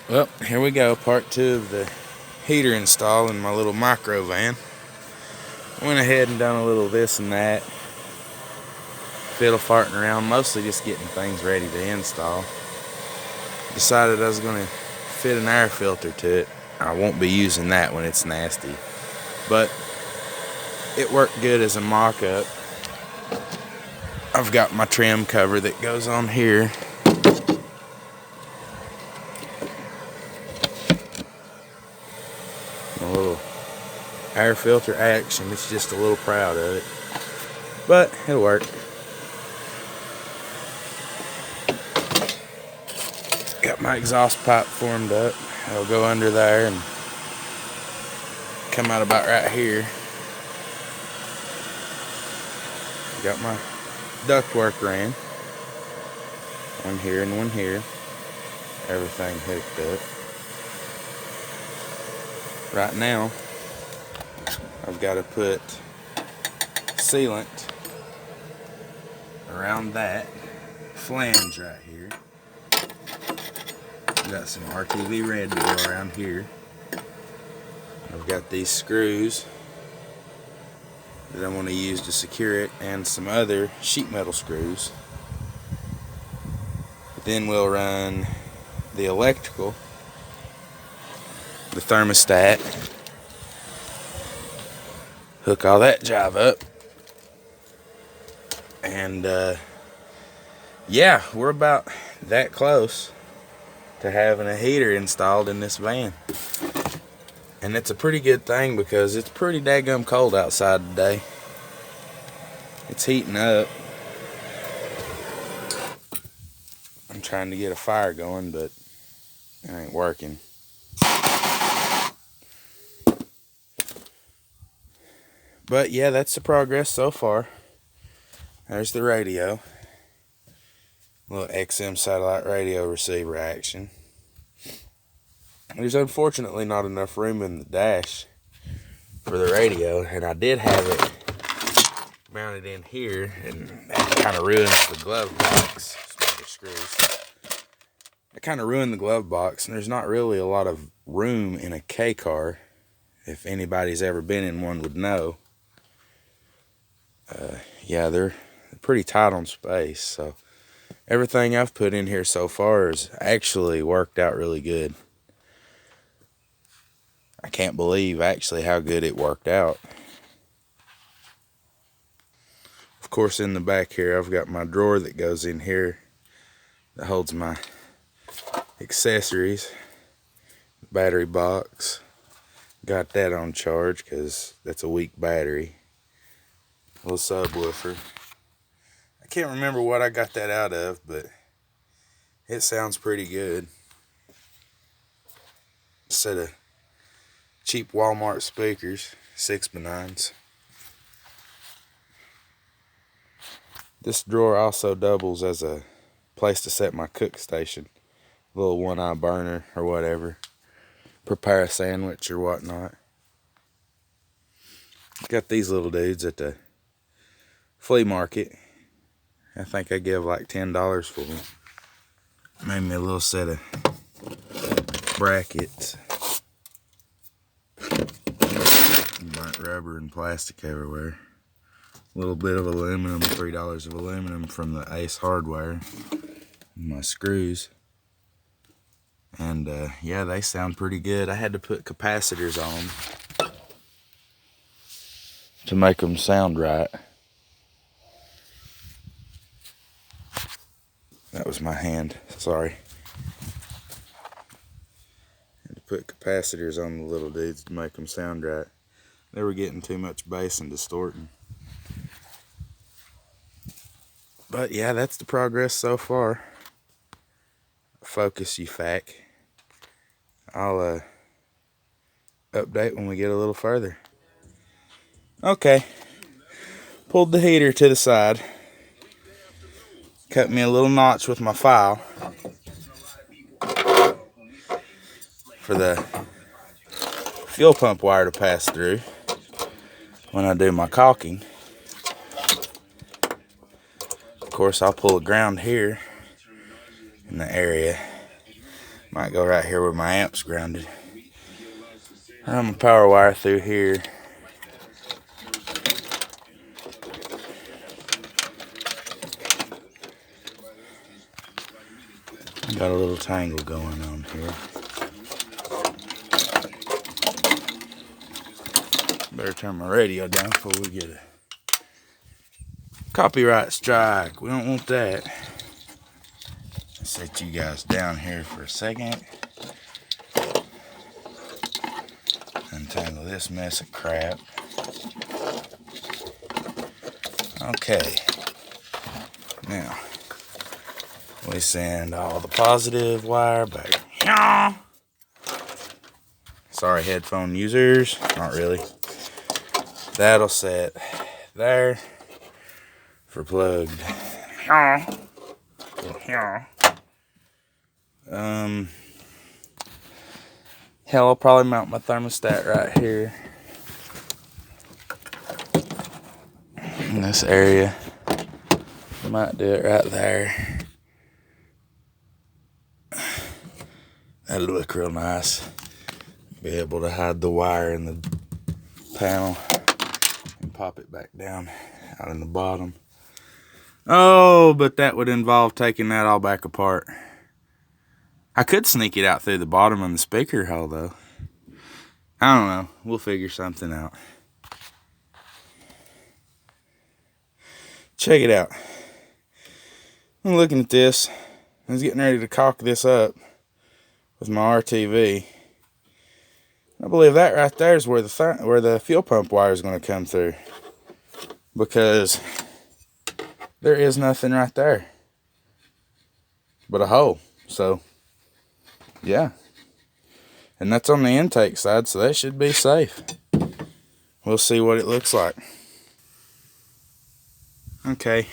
Well, here we go, part 2 of the heater install in my little micro van. Went ahead and done a little this and that, fiddle farting around, mostly just getting things ready to install. Decided I was going to fit an air filter to it. I won't be using that when it's nasty, but it worked good as a mock-up. I've got my trim cover that goes on here. A little air filter action. It's just a little proud of it, but it'll work. Got my exhaust pipe formed up. It'll go under there and come out about right here. Got my ductwork ran. One here and one here. Everything hooked up. Right now, I've got to put sealant around that flange right here. Got some RTV red to go around here. I've got these screws that I'm going to use to secure it, and some other sheet metal screws. Then we'll run the electrical, the thermostat, hook all that jive up, and yeah, we're about that close to having a heater installed in this van. And it's a pretty good thing because it's pretty daggum cold outside today. It's heating up. I'm trying to get a fire going, but it ain't working. But yeah, that's the progress so far. There's the radio. Little XM satellite radio receiver action. There's unfortunately not enough room in the dash for the radio, and I did have it mounted in here, and that kind of ruins the glove box. Screws. It kind of ruined the glove box, and there's not really a lot of room in a K car. If anybody's ever been in one would know. Yeah, they're pretty tight on space, so everything I've put in here so far has actually worked out really good. I can't believe actually how good it worked out. Of course, in the back here, I've got my drawer that goes in here that holds my accessories. Battery box. Got that on charge because that's a weak battery. Little subwoofer. I can't remember what I got that out of, but it sounds pretty good. Set of cheap Walmart speakers, 6x9s. This drawer also doubles as a place to set my cook station. A little one-eye burner or whatever. Prepare a sandwich or whatnot. Got these little dudes at the flea market. I think I give like $10 for them. Made me a little set of brackets. Burnt rubber and plastic everywhere. A little bit of aluminum, $3 of aluminum from the Ace Hardware. My screws. And yeah, they sound pretty good. I had to put capacitors on them to make them sound right. That was my hand, sorry. Had to put capacitors on the little dudes to make them sound right. They were getting too much bass and distorting. But yeah, that's the progress so far. Focus, you fac. I'll update when we get a little further. Okay. Pulled the heater to the side. Cut me a little notch with my file for the fuel pump wire to pass through when I do my caulking. Of course, I'll pull a ground here in the area. Might go right here where my amp's grounded. Run my power wire through here. Got a little tangle going on here. Better turn my radio down before we get a copyright strike. We don't want that. Set you guys down here for a second. Untangle this mess of crap. Okay. Now, we send all the positive wire back here. Sorry, headphone users. Not really. That'll set there for plugged. Hell, I'll probably mount my thermostat right here in this area. Might do it right there. That'll look real nice. Be able to hide the wire in the panel and pop it back down out in the bottom. Oh, but that would involve taking that all back apart. I could sneak it out through the bottom of the speaker hole, though. I don't know. We'll figure something out. Check it out. I'm looking at this. I was getting ready to caulk this up with my RTV. I believe that right there is where the fuel pump wire is going to come through, because there is nothing right there but a hole. So yeah, and that's on the intake side, so that should be safe. We'll see what it looks like. Okay,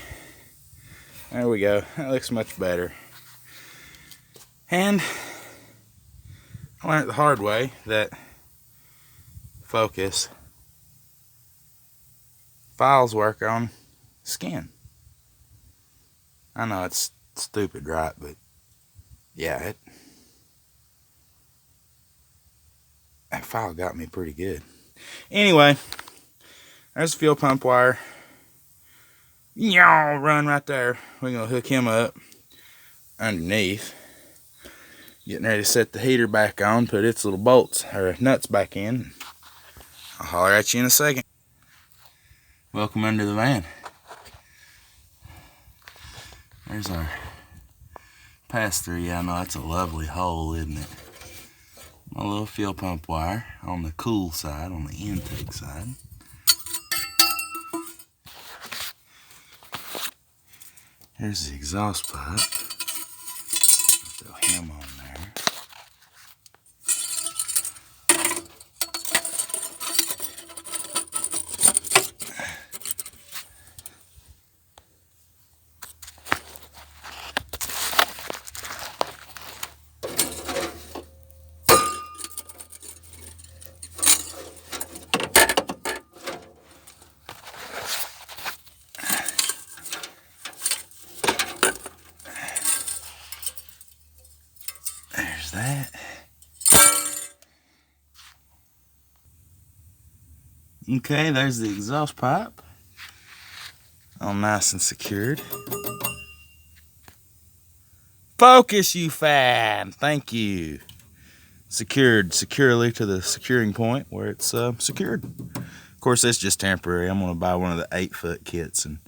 there we go. That looks much better. And I learned the hard way that focus files work on skin. I know it's stupid, right? But yeah, that file got me pretty good. Anyway, there's the fuel pump wire. Y'all run right there. We're gonna hook him up underneath. Getting ready to set the heater back on, put its little bolts or nuts back in. I'll holler at you in a second. Welcome under the van. There's our pass-through. Yeah, I know that's a lovely hole, isn't it? My little fuel pump wire on the cool side, on the intake side. Here's the exhaust pipe. Throw him on there. There's that. Okay, there's the exhaust pipe. All nice and secured. Focus, you fan. Thank you. Secured securely to the securing point where it's secured. Of course, it's just temporary. I'm going to buy one of the 8-foot kits and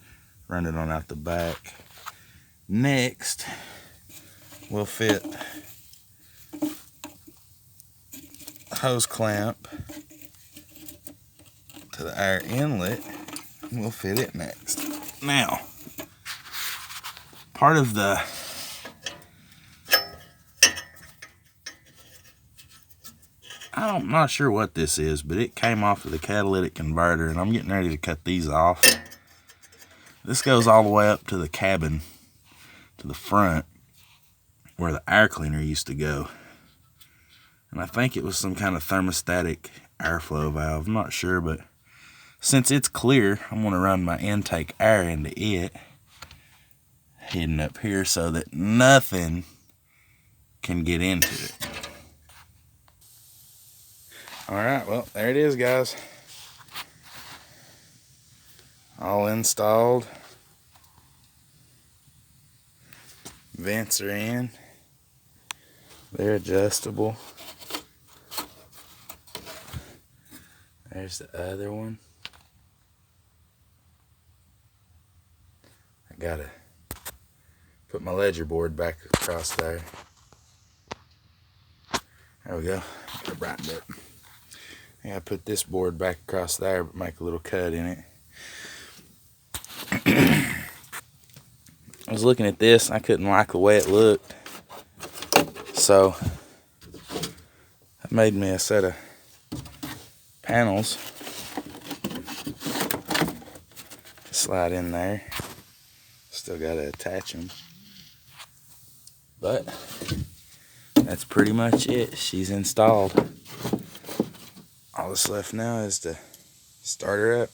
run it on out the back. Next, we'll fit a hose clamp to the air inlet. We'll fit it next. Now, part of the I'm not sure what this is, but it came off of the catalytic converter, and I'm getting ready to cut these off. This goes all the way up to the cabin, to the front, where the air cleaner used to go. And I think it was some kind of thermostatic airflow valve. I'm not sure, but since it's clear, I'm going to run my intake air into it, hidden up here, so that nothing can get into it. Alright, well, there it is, guys. All installed. Vents are in. They're adjustable. There's the other one. I gotta put my ledger board back across there. There we go. Gotta brighten it. I gotta put this board back across there, but make a little cut in it. I was looking at this, I couldn't like the way it looked. So I made me a set of panels to slide in there. Still gotta attach them. But that's pretty much it. She's installed. All that's left now is to start her up.